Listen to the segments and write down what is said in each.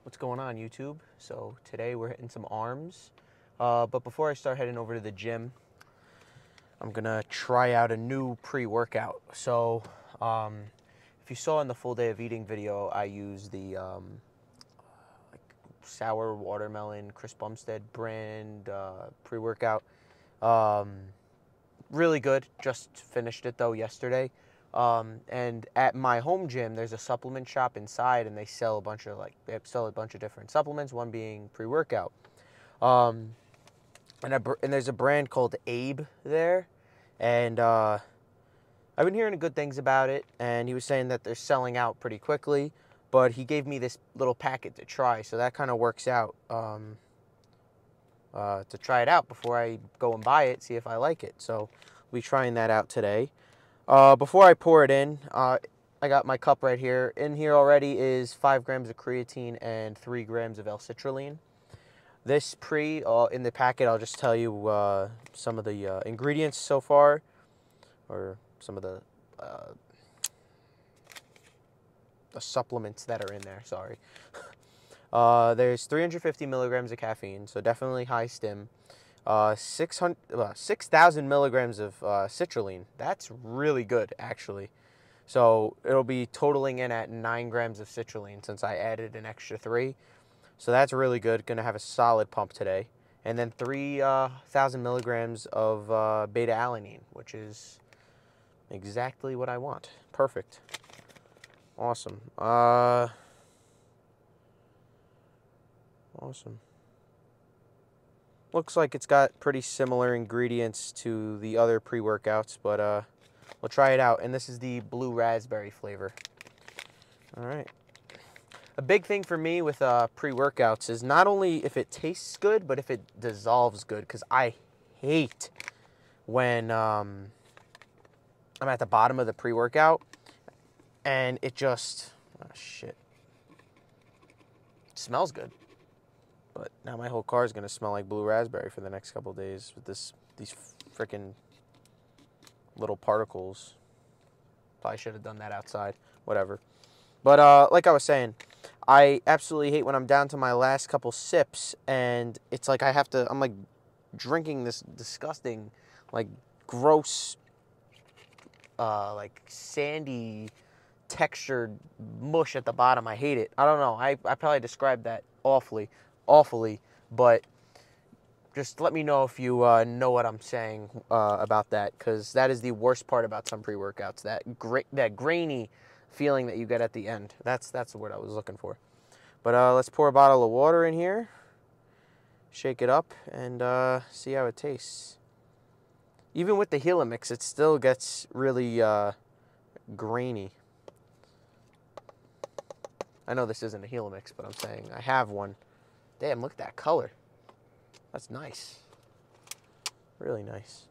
What's going on, YouTube? So today we're hitting some arms. But before I start heading over to the gym, I'm gonna try out a new pre-workout. So if you saw in the full day of eating video, I used the like sour watermelon Chris Bumstead brand pre-workout. Um, really good. Just finished it though yesterday. And at my home gym, there's a supplement shop inside, and they sell a bunch of different supplements. One being pre-workout, um, and there's a brand called Abe there, and I've been hearing good things about it. And he was saying that they're selling out pretty quickly, but he gave me this little packet to try, so that kind of works out. To try it out before I go and buy it, see if I like it. So we'll be trying that out today. Before I pour it in, I got my cup right here. In here already is 5 grams of creatine and 3 grams of L-citrulline. This in the packet, I'll just tell you some of the ingredients so far, or some of the supplements that are in there, sorry. There's 350 milligrams of caffeine, so definitely high stim. 6,000 milligrams of citrulline. That's really good, actually. So it'll be totaling in at 9 grams of citrulline since I added an extra 3. So that's really good. Going to have a solid pump today. And then 3,000 milligrams of beta-alanine, which is exactly what I want. Perfect. Awesome. Awesome. Looks like it's got pretty similar ingredients to the other pre-workouts, but we'll try it out. And this is the blue raspberry flavor. All right. A big thing for me with pre-workouts is not only if it tastes good, but if it dissolves good, because I hate when I'm at the bottom of the pre-workout and it just, oh shit, it smells good. But now my whole car is going to smell like blue raspberry for the next couple of days with these freaking little particles. Probably should have done that outside. Whatever. But like I was saying, I absolutely hate when I'm down to my last couple sips and it's like I'm like drinking this disgusting, like gross, like sandy textured mush at the bottom. I hate it. I don't know. I probably described that awfully, but just let me know if you know what I'm saying about that, because that is the worst part about some pre-workouts, that grainy feeling that you get at the end. That's the word I was looking for. But let's pour a bottle of water in here, shake it up, and see how it tastes. Even with the Helix, it still gets really grainy. I know this isn't a Helix, but I'm saying I have one. Damn, look at that color. That's nice. Really nice.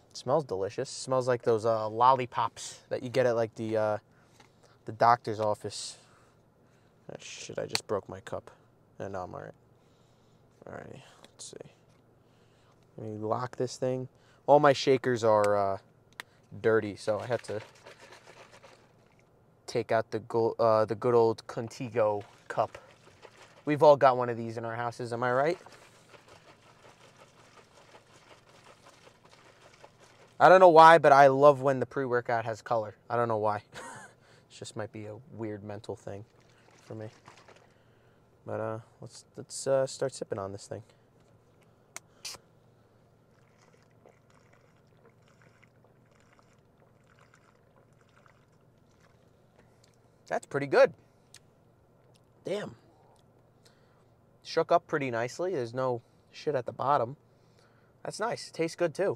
It smells delicious. It smells like those lollipops that you get at like the doctor's office. Oh, shit, I just broke my cup. No, I'm all right. All right, let's see. Let me lock this thing. All my shakers are dirty, so I have to take out the good old Contigo cup. We've all got one of these in our houses, am I right? I don't know why, but I love when the pre-workout has color. I don't know why. It just might be a weird mental thing for me. But let's start sipping on this thing. That's pretty good. Damn. Shook up pretty nicely. There's no shit at the bottom. That's nice. Tastes good too.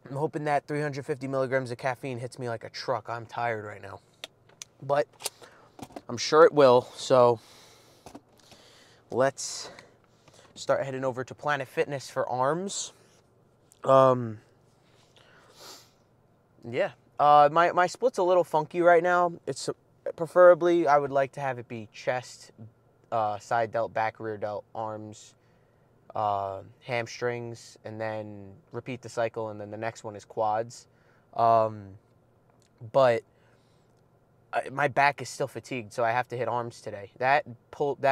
I'm hoping that 350 milligrams of caffeine hits me like a truck. I'm tired right now. But I'm sure it will. So let's start heading over to Planet Fitness for arms. Yeah. My split's a little funky right now. It's preferably I would like to have it be chest, side delt, back, rear delt, arms, hamstrings, and then repeat the cycle, and then the next one is quads. But my back is still fatigued, so I have to hit arms today. That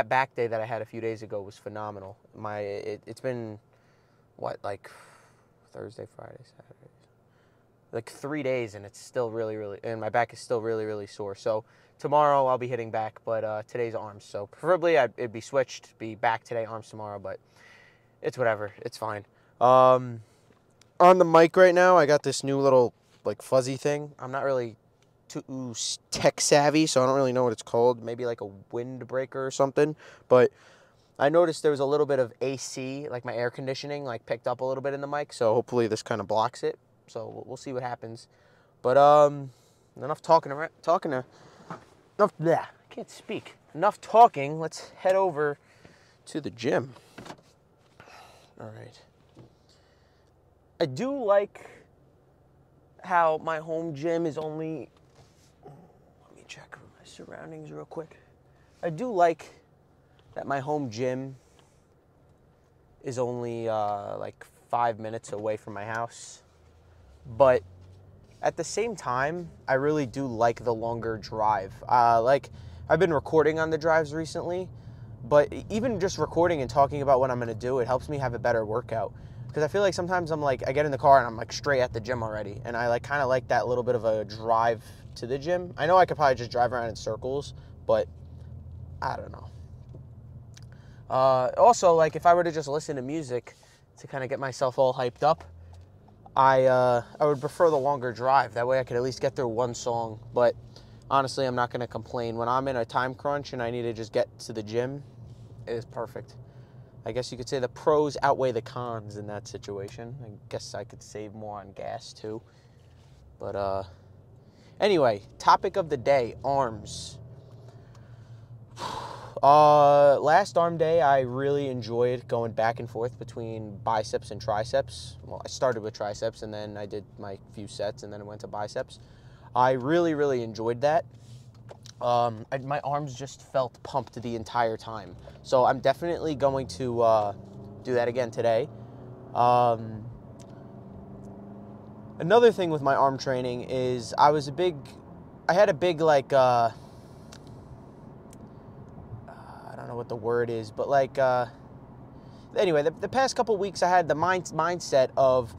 back day that I had a few days ago was phenomenal. It's been what, like Thursday, Friday, Saturday, like 3 days, and it's still really, and my back is still really sore. So tomorrow I'll be hitting back, but today's arms. So preferably it'd be switched, be back today, arms tomorrow, but it's whatever. It's fine. On the mic right now, I got this new little like fuzzy thing. I'm not really too tech savvy, so I don't really know what it's called. Maybe like a windbreaker or something. But I noticed there was a little bit of AC, like my air conditioning, like picked up a little bit in the mic. So hopefully this kind of blocks it. So we'll see what happens. But enough talking. I can't speak. Enough talking. Let's head over to the gym. All right. I do like how my home gym is only. Let me check my surroundings real quick. I do like that my home gym is only like 5 minutes away from my house. But at the same time, I really do like the longer drive. Like, I've been recording on the drives recently, but even just recording and talking about what I'm going to do, it helps me have a better workout. Because I feel like sometimes I'm like, I get in the car and I'm like straight at the gym already. And I like kind of like that little bit of a drive to the gym. I know I could probably just drive around in circles, but I don't know. Also, like if I were to just listen to music to kind of get myself all hyped up, I would prefer the longer drive. That way I could at least get through one song. But honestly, I'm not going to complain. When I'm in a time crunch and I need to just get to the gym, it is perfect. I guess you could say the pros outweigh the cons in that situation. I guess I could save more on gas too. But anyway, topic of the day, arms. Last arm day, I really enjoyed going back and forth between biceps and triceps. Well, I started with triceps, and then I did my few sets, and then I went to biceps. I really enjoyed that. My arms just felt pumped the entire time. So I'm definitely going to do that again today. Another thing with my arm training is I had a big like, I don't know what the word is, but like, anyway, the past couple weeks I had the mindset of,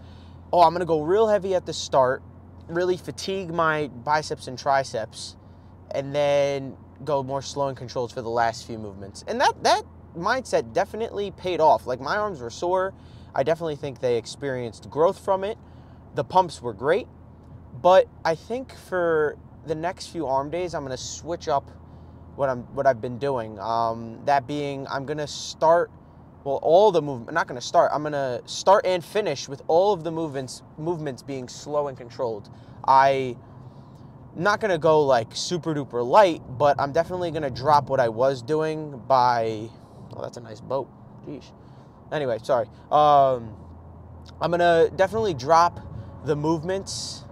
oh, I'm going to go real heavy at the start, really fatigue my biceps and triceps, and then go more slow and controlled for the last few movements. And that mindset definitely paid off. Like, my arms were sore. I definitely think they experienced growth from it. The pumps were great. But I think for the next few arm days, I'm going to switch up what I've been doing. That being, I'm going to start, well, all the movement, not going to start, I'm going to start and finish with all of the movements being slow and controlled. I'm not going to go like super duper light, but I'm definitely going to drop what I was doing by, oh, that's a nice boat. Jeez. Anyway, sorry. I'm going to definitely drop the movements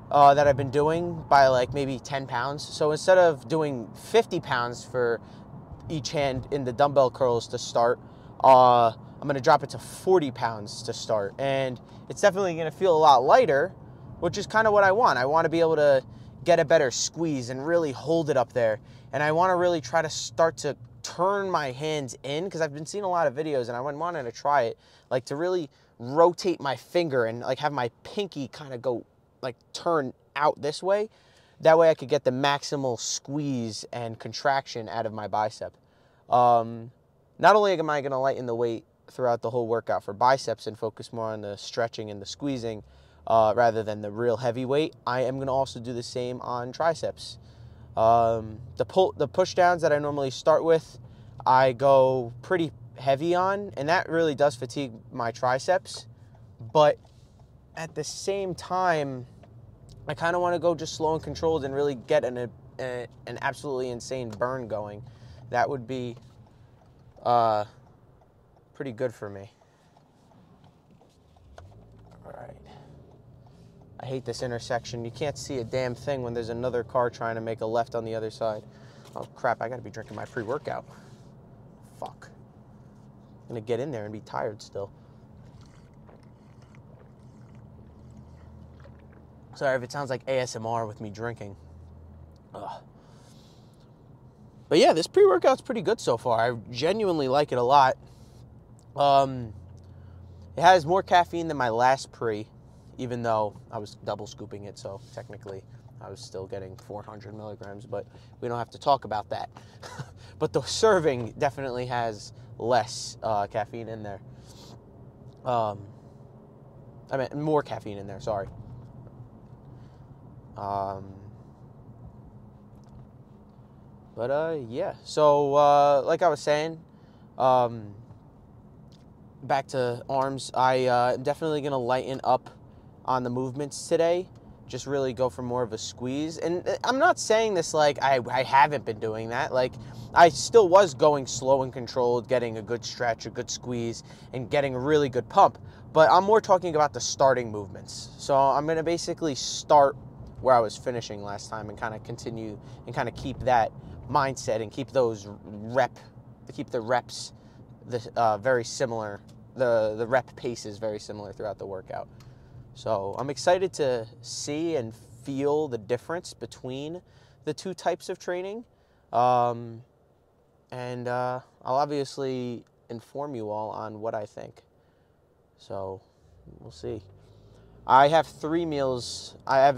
that I've been doing by like maybe 10 pounds. So instead of doing 50 pounds for each hand in the dumbbell curls to start, I'm going to drop it to 40 pounds to start. And it's definitely going to feel a lot lighter, which is kind of what I want. I want to be able to get a better squeeze and really hold it up there. And I want to really try to start to turn my hands in, because I've been seeing a lot of videos and I wanted to try it, like to really rotate my finger and like have my pinky kind of go like turn out this way. That way I could get the maximal squeeze and contraction out of my bicep. Not only am I going to lighten the weight throughout the whole workout for biceps and focus more on the stretching and the squeezing rather than the real heavy weight, I am going to also do the same on triceps. The push downs that I normally start with, I go pretty heavy on, and that really does fatigue my triceps. But at the same time, I kind of want to go just slow and controlled and really get an absolutely insane burn going. That would be pretty good for me. All right. I hate this intersection. You can't see a damn thing when there's another car trying to make a left on the other side. Oh, crap. I got to be drinking my pre-workout. Fuck. I'm going to get in there and be tired still. Sorry if it sounds like ASMR with me drinking. Ugh. But yeah, this pre-workout's pretty good so far. I genuinely like it a lot. It has more caffeine than my last pre, even though I was double scooping it, so technically I was still getting 400 milligrams, but we don't have to talk about that. But the serving definitely has less caffeine in there. I mean, more caffeine in there, sorry. Yeah. So, like I was saying, back to arms, I'm definitely going to lighten up on the movements today. Just really go for more of a squeeze. And I'm not saying this like I haven't been doing that. Like, I still was going slow and controlled, getting a good stretch, a good squeeze, and getting a really good pump. But I'm more talking about the starting movements. So I'm going to basically start where I was finishing last time and kind of continue and kind of keep that mindset and keep those the reps very similar. The rep pace is very similar throughout the workout. So I'm excited to see and feel the difference between the two types of training. And I'll obviously inform you all on what I think. So we'll see. I have 3 meals. I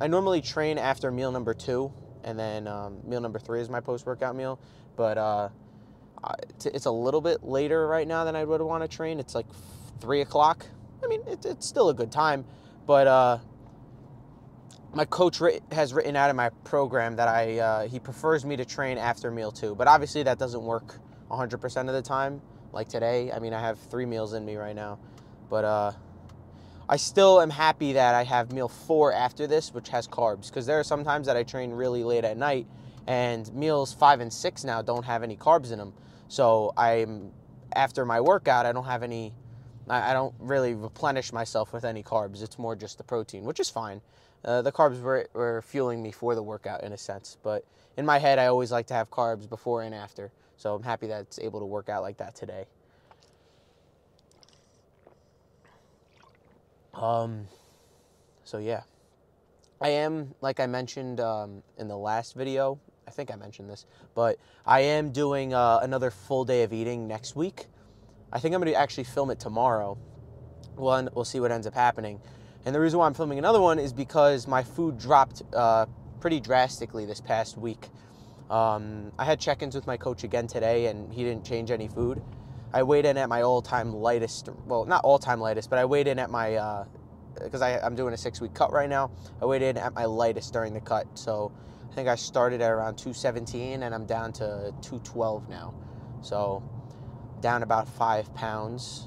normally train after meal number 2, and then meal number 3 is my post-workout meal. But it's a little bit later right now than I would want to train. It's like 3 o'clock. I mean, it's still a good time, but my coach has written out in my program that he prefers me to train after meal 2. But obviously that doesn't work 100% of the time. Like today, I mean, I have 3 meals in me right now, but I still am happy that I have meal 4 after this, which has carbs, because there are some times that I train really late at night, and meals 5 and 6 now don't have any carbs in them. So after my workout, I don't really replenish myself with any carbs. It's more just the protein, which is fine. The carbs were fueling me for the workout in a sense, but in my head, I always like to have carbs before and after. So I'm happy that it's able to work out like that today. So yeah, I am, like I mentioned in the last video, I think I mentioned this, but I am doing another full day of eating next week. I think I'm going to actually film it tomorrow. We'll see what ends up happening. And the reason why I'm filming another one is because my food dropped pretty drastically this past week. I had check-ins with my coach again today, and he didn't change any food. I weighed in at my all-time lightest, well, not all-time lightest, but I weighed in at my, because I'm doing a 6-week cut right now, I weighed in at my lightest during the cut. So I think I started at around 217, and I'm down to 212 now. So down about 5 pounds.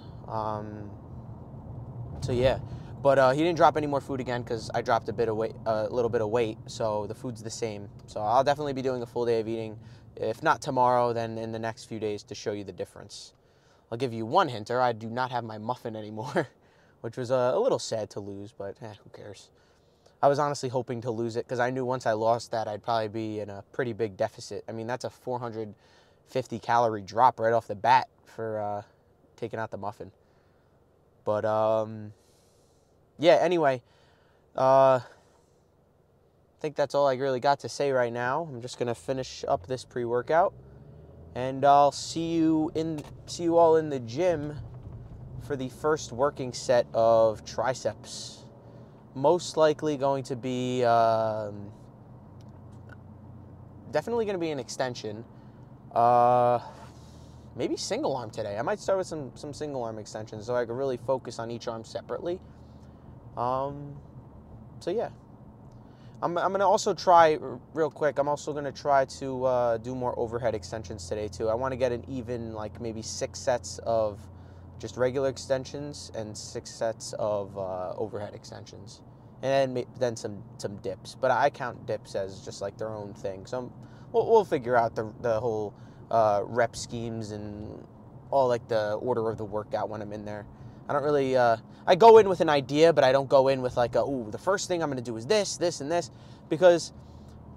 So yeah, but he didn't drop any more food again because I dropped a little bit of weight. So the food's the same. So I'll definitely be doing a full day of eating. If not tomorrow, then in the next few days to show you the difference. I'll give you one hinter. I do not have my muffin anymore, which was a little sad to lose, but who cares? I was honestly hoping to lose it because I knew once I lost that, I'd probably be in a pretty big deficit. I mean, that's a 450 calorie drop right off the bat for taking out the muffin. But yeah, anyway, I think that's all I really got to say right now. I'm just gonna finish up this pre-workout, and I'll see you all in the gym for the first working set of triceps. Most likely going to be definitely going to be an extension. Maybe single arm today. I might start with some single arm extensions so I can really focus on each arm separately. So yeah. I'm going to also try, real quick, I'm also going to try to do more overhead extensions today too. I want to get an even, like maybe 6 sets of just regular extensions and 6 sets of overhead extensions. And then some dips. But I count dips as just like their own thing. So we'll figure out the whole rep schemes and all like the order of the workout when I'm in there. I don't really, I go in with an idea, but I don't go in with like, the first thing I'm going to do is this, this, and this, because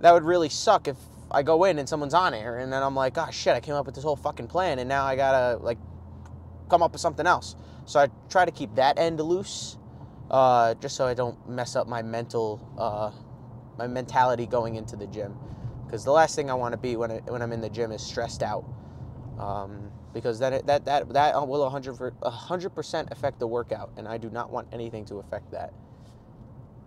that would really suck if I go in and someone's on air, and then I'm like, oh shit, I came up with this whole fucking plan, and now I gotta like come up with something else. So I try to keep that end loose, just so I don't mess up my mentality going into the gym. because the last thing I want to be when I'm in the gym is stressed out, because then that will 100% affect the workout, and I do not want anything to affect that.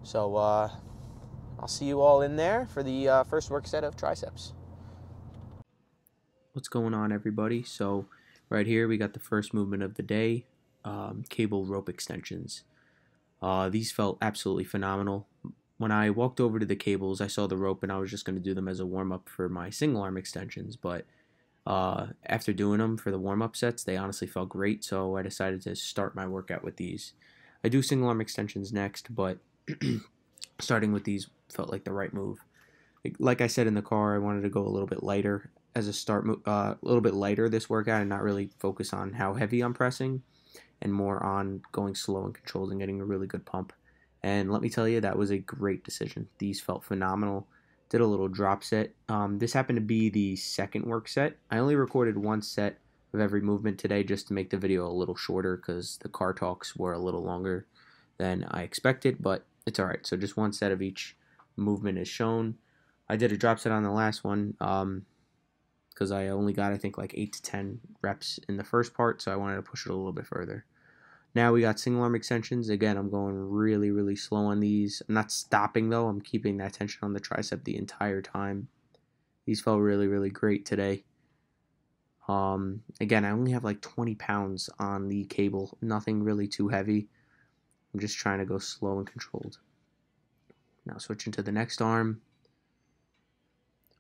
So I'll see you all in there for the first work set of triceps. What's going on, everybody? So right here we got the first movement of the day, cable rope extensions. These felt absolutely phenomenal. When I walked over to the cables, I saw the rope and I was just going to do them as a warm-up for my single arm extensions, but after doing them for the warm-up sets, they honestly felt great, so I decided to start my workout with these. I do single arm extensions next, but starting with these felt like the right move. Like I said in the car, I wanted to go a little bit lighter as a start, a little bit lighter this workout and not really focus on how heavy I'm pressing and more on going slow and controlled and getting a really good pump. And let me tell you, that was a great decision. These felt phenomenal. Did a little drop set. This happened to be the second work set. I only recorded one set of every movement today just to make the video a little shorter because the car talks were a little longer than I expected, but it's alright. So just one set of each movement is shown. I did a drop set on the last one because I only got, I think, like 8 to 10 reps in the first part, so I wanted to push it a little bit further. Now we got single arm extensions. Again, I'm going really, really slow on these. I'm not stopping, though. I'm keeping that tension on the tricep the entire time. These felt really, really great today. Again, I only have like 20 pounds on the cable. Nothing really too heavy. I'm just trying to go slow and controlled. Now switching to the next arm.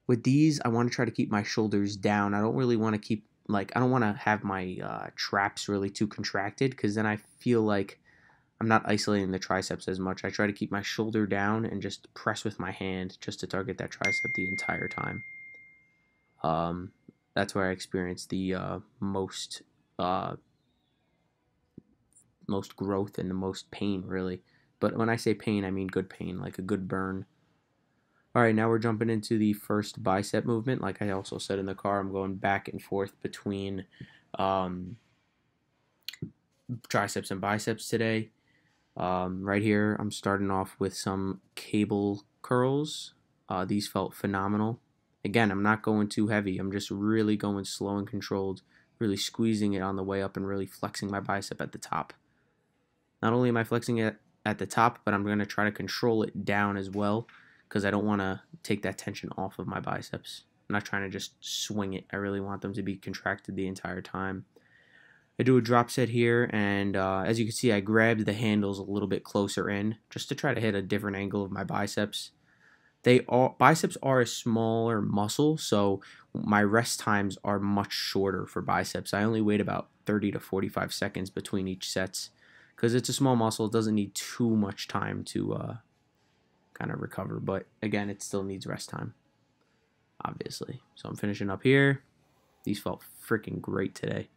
With these, I want to try to keep my shoulders down. I don't really want to keep, I don't want to have my traps really too contracted because then I feel like I'm not isolating the triceps as much. I try to keep my shoulder down and just press with my hand just to target that tricep the entire time. That's where I experience the most growth and the most pain, really. But when I say pain, I mean good pain, like a good burn. Alright, now we're jumping into the first bicep movement. Like I also said in the car, I'm going back and forth between triceps and biceps today. Right here, I'm starting off with some cable curls. These felt phenomenal. Again, I'm not going too heavy. I'm just really going slow and controlled, really squeezing it on the way up and really flexing my bicep at the top. Not only am I flexing it at the top, but I'm going to try to control it down as well, because I don't want to take that tension off of my biceps. I'm not trying to just swing it. I really want them to be contracted the entire time. I do a drop set here, and as you can see, I grabbed the handles a little bit closer in just to try to hit a different angle of my biceps. Biceps are a smaller muscle, so my rest times are much shorter for biceps. I only wait about 30 to 45 seconds between each sets because it's a small muscle. It doesn't need too much time to kind of recover, but again, it still needs rest time, obviously. So I'm finishing up here. These felt freaking great today,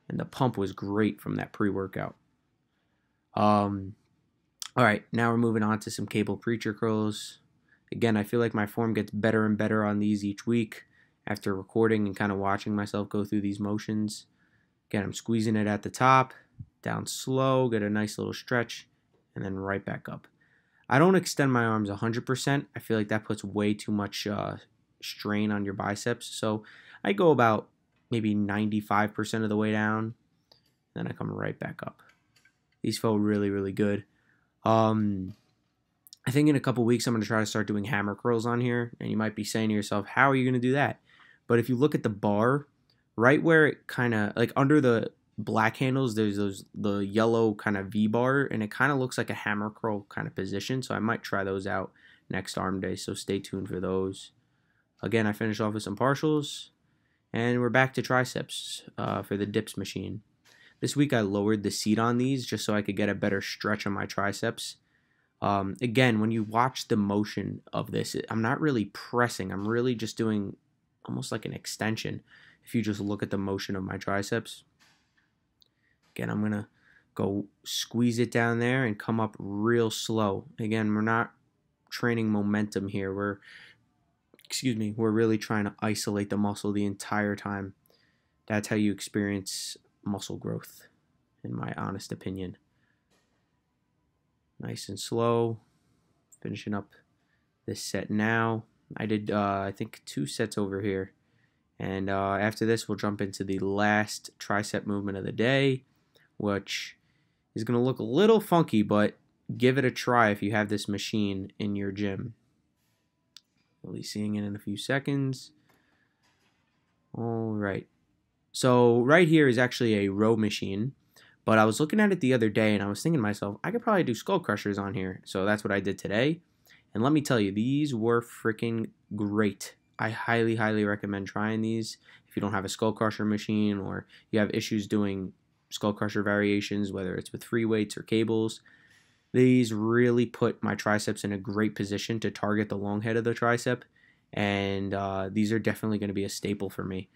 and the pump was great from that pre-workout. Alright, now we're moving on to some cable preacher curls. Again, I feel like my form gets better and better on these each week after recording and kind of watching myself go through these motions. Again, I'm squeezing it at the top, down slow, get a nice little stretch, and then right back up. I don't extend my arms 100%. I feel like that puts way too much strain on your biceps. So I go about maybe 95% of the way down, then I come right back up. These felt really, really good. I think in a couple weeks I'm going to try to start doing hammer curls on here, and you might be saying to yourself, how are you going to do that? But if you look at the bar, right where it kind of, like under the black handles, there's the yellow kind of V-bar, and it kind of looks like a hammer curl kind of position, so I might try those out next arm day, so stay tuned for those. Again, I finished off with some partials, and we're back to triceps for the dips machine. This week I lowered the seat on these just so I could get a better stretch on my triceps. Again, when you watch the motion of this, I'm not really pressing. I'm really just doing almost like an extension if you just look at the motion of my triceps. Again, I'm going to go squeeze it down there and come up real slow. Again, we're not training momentum here. We're really trying to isolate the muscle the entire time. That's how you experience muscle growth, in my honest opinion. Nice and slow, finishing up this set now. I did, I think, 2 sets over here. And after this, we'll jump into the last tricep movement of the day, which is going to look a little funky, but give it a try if you have this machine in your gym. You'll be seeing it in a few seconds. All right. So right here is actually a row machine, but I was looking at it the other day and I was thinking to myself, I could probably do skull crushers on here. So that's what I did today. And let me tell you, these were freaking great. I highly, highly recommend trying these. If you don't have a skull crusher machine or you have issues doing skull crusher variations, whether it's with free weights or cables, these really put my triceps in a great position to target the long head of the tricep. And these are definitely going to be a staple for me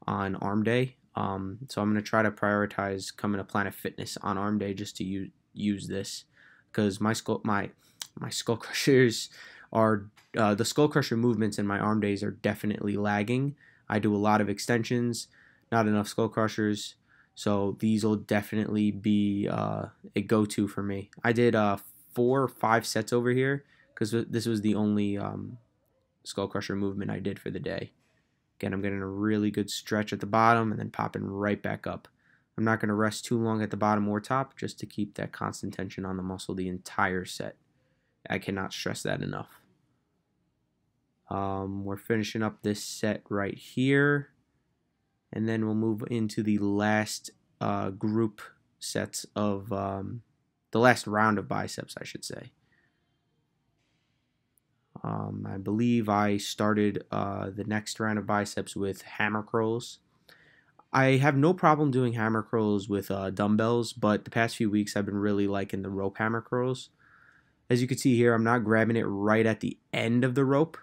on arm day. So I'm going to try to prioritize coming to Planet Fitness on arm day just to use this, because my skull crushers are the skull crusher movements in my arm days are definitely lagging. I do a lot of extensions, not enough skull crushers, so these will definitely be a go-to for me. I did 4 or 5 sets over here because this was the only skull crusher movement I did for the day. Again, I'm getting a really good stretch at the bottom and then popping right back up. I'm not going to rest too long at the bottom or top just to keep that constant tension on the muscle the entire set. I cannot stress that enough. We're finishing up this set right here, and then we'll move into the last group sets of the last round of biceps, I should say. I believe I started the next round of biceps with hammer curls. I have no problem doing hammer curls with dumbbells, but the past few weeks I've been really liking the rope hammer curls. As you can see here, I'm not grabbing it right at the end of the rope.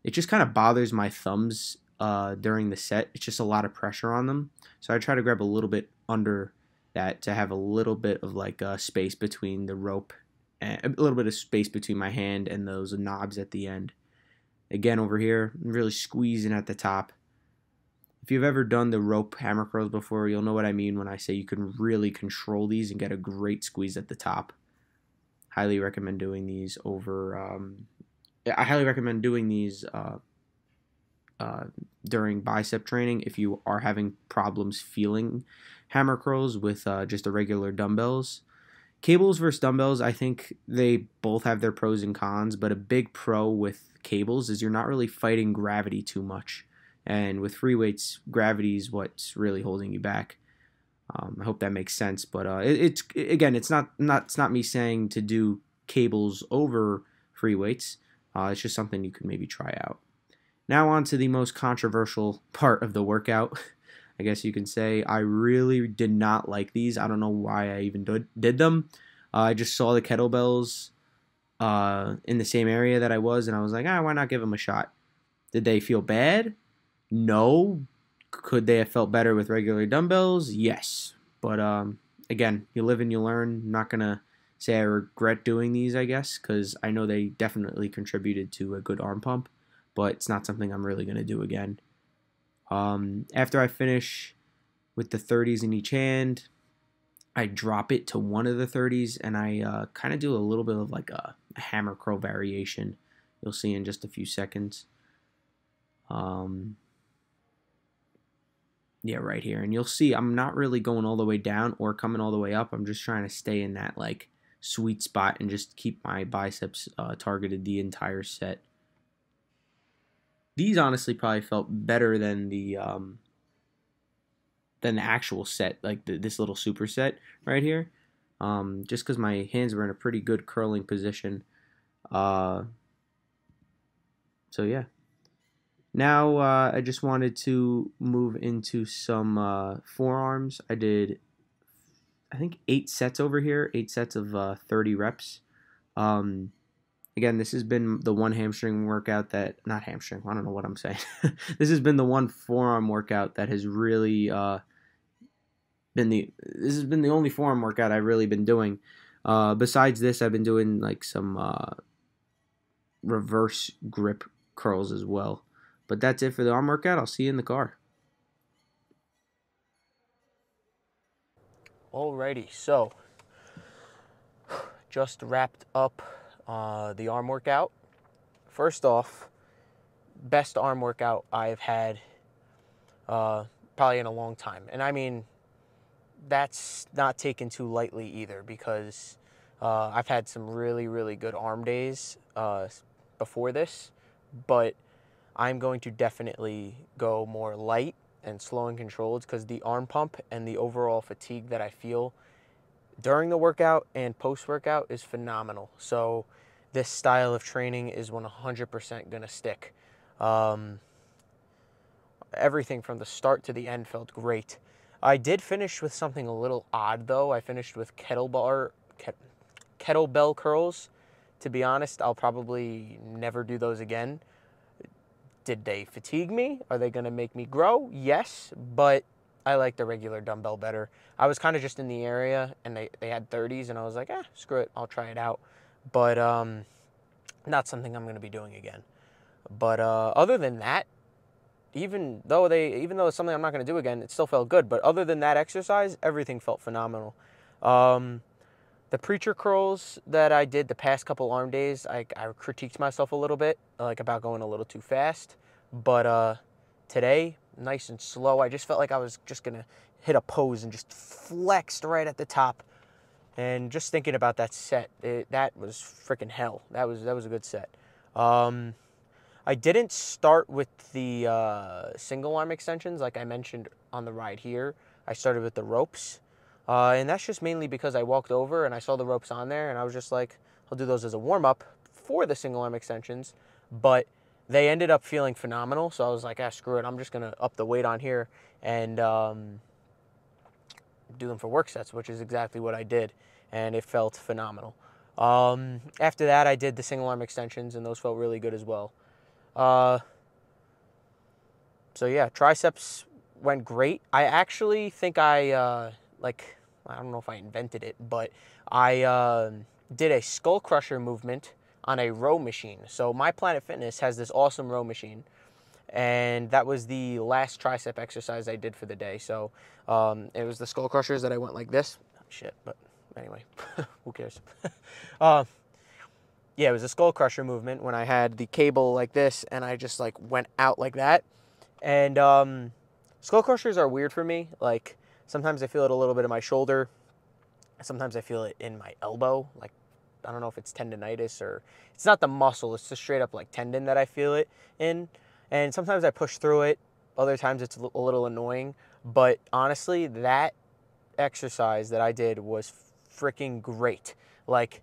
It just kind of bothers my thumbs during the set. It's just a lot of pressure on them. So I try to grab a little bit under that to have a little bit of like space between the rope, and a little bit of space between my hand and those knobs at the end. Again, over here, I'm really squeezing at the top. If you've ever done the rope hammer curls before, you'll know what I mean when I say you can really control these and get a great squeeze at the top. Highly recommend doing these over. I highly recommend doing these during bicep training if you are having problems feeling hammer curls with just the regular dumbbells. Cables versus dumbbells, I think they both have their pros and cons, but a big pro with cables is you're not really fighting gravity too much. And with free weights, gravity is what's really holding you back. I hope that makes sense, but it's not me saying to do cables over free weights. It's just something you could maybe try out. Now on to the most controversial part of the workout. I guess you can say I really did not like these. I don't know why I even did them. I just saw the kettlebells in the same area that I was, and I was like, why not give them a shot? Did they feel bad? No. Could they have felt better with regular dumbbells? Yes. But again, you live and you learn. I'm not going to say I regret doing these, I guess, because I know they definitely contributed to a good arm pump, but it's not something I'm really going to do again. After I finish with the 30s in each hand, I drop it to one of the 30s, and I kind of do a little bit of like a hammer curl variation. You'll see in just a few seconds. Yeah, right here. And you'll see I'm not really going all the way down or coming all the way up. I'm just trying to stay in that like sweet spot and just keep my biceps targeted the entire set. These honestly probably felt better than the actual set, like this little superset right here. Just because my hands were in a pretty good curling position. So yeah. Now I just wanted to move into some forearms. I did, I think, 8 sets over here, 8 sets of 30 reps. Again, this has been the one hamstring workout that, not hamstring, I don't know what I'm saying. This has been the one forearm workout that has really this has been the only forearm workout I've really been doing. Besides this, I've been doing like some reverse grip curls as well. But that's it for the arm workout. I'll see you in the car. Alrighty, so just wrapped up the arm workout. first off, best arm workout I've had probably in a long time. And I mean, that's not taken too lightly either, because I've had some really, really good arm days before this, but I'm going to definitely go more light and slow and controlled, because the arm pump and the overall fatigue that I feel during the workout and post-workout is phenomenal. So this style of training is 100% going to stick. Everything from the start to the end felt great. I did finish with something a little odd, though. I finished with kettlebell curls. To be honest, I'll probably never do those again. Did they fatigue me? Are they going to make me grow? Yes, but I like the regular dumbbell better. I was kind of just in the area, and they had 30s, and I was like, screw it, I'll try it out. But not something I'm going to be doing again. But other than that, even though it's something I'm not going to do again, it still felt good. But other than that exercise, everything felt phenomenal. The preacher curls that I did the past couple arm days, I critiqued myself a little bit, like about going a little too fast. But today, nice and slow. I just felt like I was just going to hit a pose and just flexed right at the top. And just thinking about that set, that was freaking hell. That was a good set. I didn't start with the single arm extensions like I mentioned on the ride here. I started with the ropes. And that's just mainly because I walked over and I saw the ropes on there, and I was just like, I'll do those as a warm-up for the single arm extensions. But they ended up feeling phenomenal, so I was like, screw it. I'm just going to up the weight on here and do them for work sets, which is exactly what I did, and it felt phenomenal. After that, I did the single arm extensions, and those felt really good as well. So yeah, triceps went great. I actually think I don't know if I invented it, but I did a skull crusher movement on a row machine. So My Planet Fitness has this awesome row machine, and that was the last tricep exercise I did for the day. So it was the skull crushers that I went like this. Shit, but anyway, who cares? Yeah, it was a skull crusher movement when I had the cable like this, and I just like went out like that. And skull crushers are weird for me. Like, sometimes I feel it a little bit in my shoulder. Sometimes I feel it in my elbow. Like, I don't know if it's tendonitis or it's not the muscle. It's just straight up like tendon that I feel it in. And sometimes I push through it. Other times it's a little annoying. But honestly, that exercise that I did was freaking great. Like,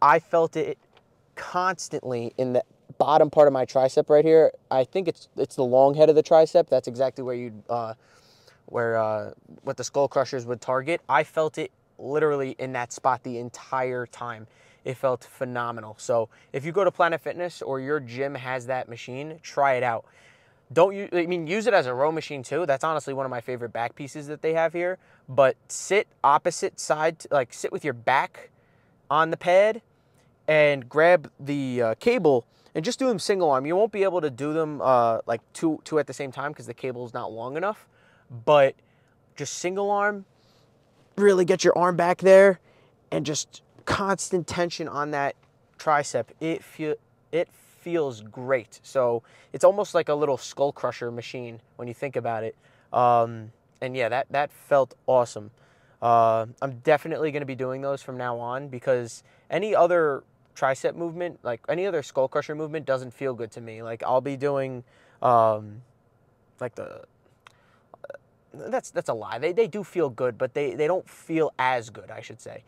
I felt it constantly in the bottom part of my tricep right here. I think it's the long head of the tricep. That's exactly where you'd what the skull crushers would target. I felt it literally in that spot the entire time. It felt phenomenal. So if you go to Planet Fitness or your gym has that machine, try it out. Use it as a row machine too. That's honestly one of my favorite back pieces that they have here. But sit opposite side, like sit with your back on the pad and grab the cable and just do them single arm. You won't be able to do them like two at the same time because the cable is not long enough. But just single arm, really get your arm back there and just constant tension on that tricep. It feels great. So it's almost like a little skull crusher machine when you think about it. And yeah, that felt awesome. I'm definitely going to be doing those from now on, because any other tricep movement, like any other skull crusher movement, doesn't feel good to me. Like, I'll be doing that's a lie. They do feel good, but they don't feel as good, I should say.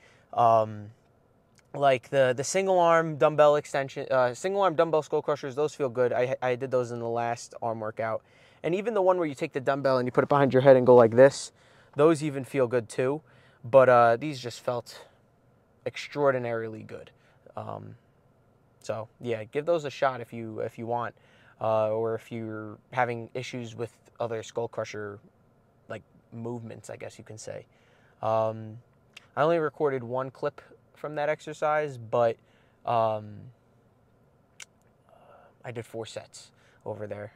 Like the single arm dumbbell extension, single arm dumbbell skull crushers, those feel good. I did those in the last arm workout. And even the one where you take the dumbbell and you put it behind your head and go like this, those even feel good too. But these just felt extraordinarily good. So yeah, give those a shot if you want, or if you're having issues with other skull crusher like movements, I guess you can say. I only recorded one clip from that exercise, but I did 4 sets over there.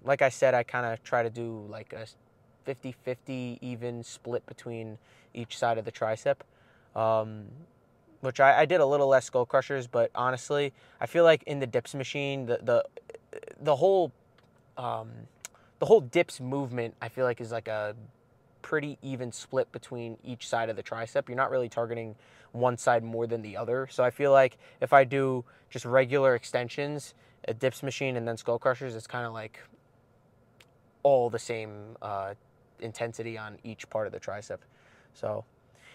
Like I said, I kind of try to do like a 50-50 even split between each side of the tricep. which I did a little less skull crushers, but honestly, I feel like in the dips machine, the whole dips movement, I feel like is like a pretty even split between each side of the tricep. You're not really targeting one side more than the other. So I feel like if I do just regular extensions, a dips machine, and then skull crushers, it's kind of like all the same intensity on each part of the tricep. So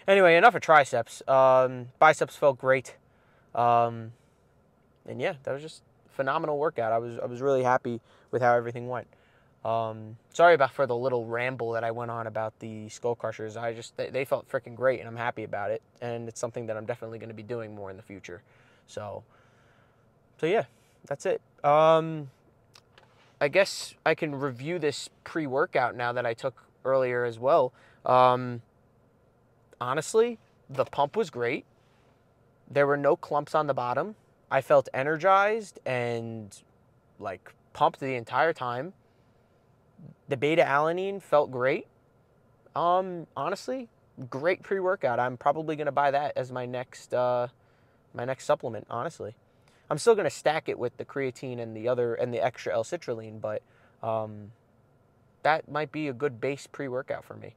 anyway, enough of triceps. Biceps felt great. And yeah, that was just a phenomenal workout. I was really happy with how everything went. Sorry for the little ramble that I went on about the skull crushers. They felt freaking great, and I'm happy about it. And it's something that I'm definitely going to be doing more in the future. So yeah, that's it. I guess I can review this pre-workout now that I took earlier as well. Honestly, the pump was great. There were no clumps on the bottom. I felt energized and like pumped the entire time. The beta-alanine felt great. Honestly, great pre-workout. I'm probably going to buy that as my next supplement, honestly. I'm still going to stack it with the creatine and the extra L-citrulline, but that might be a good base pre-workout for me.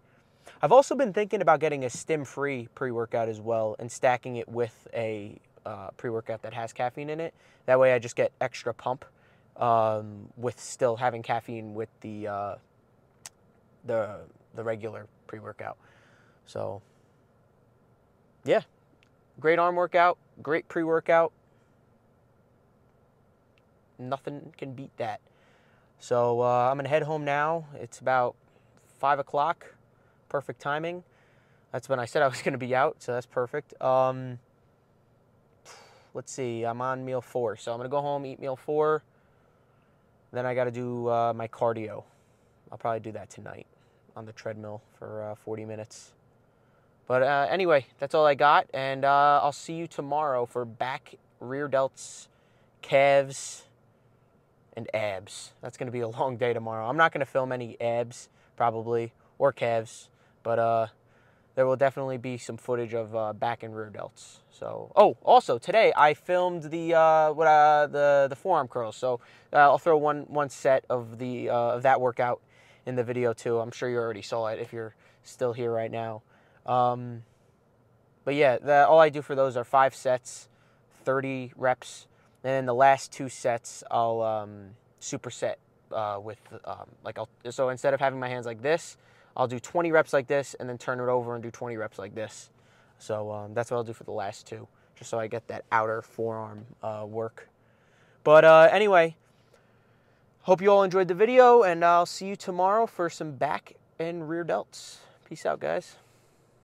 I've also been thinking about getting a stim-free pre-workout as well and stacking it with a pre-workout that has caffeine in it. That way I just get extra pump with still having caffeine with the regular pre-workout. So yeah, great arm workout, great pre-workout. Nothing can beat that. So I'm gonna head home now. It's about 5 o'clock. Perfect timing. That's when I said I was gonna be out, so that's perfect. Let's see, I'm on meal 4, so I'm gonna go home, eat meal 4. Then I gotta do my cardio. I'll probably do that tonight on the treadmill for 40 minutes. But anyway, that's all I got, and I'll see you tomorrow for back, rear delts, calves, and abs. That's going to be a long day tomorrow. I'm not going to film any abs, probably, or calves, but there will definitely be some footage of back and rear delts. So, oh, also today I filmed the forearm curls. So I'll throw one set of that workout in the video too. I'm sure you already saw it if you're still here right now. But yeah, all I do for those are 5 sets, 30 reps. And then the last 2 sets, I'll superset with, so instead of having my hands like this, I'll do 20 reps like this and then turn it over and do 20 reps like this. So that's what I'll do for the last 2, just so I get that outer forearm work. But anyway, hope you all enjoyed the video, and I'll see you tomorrow for some back and rear delts. Peace out, guys.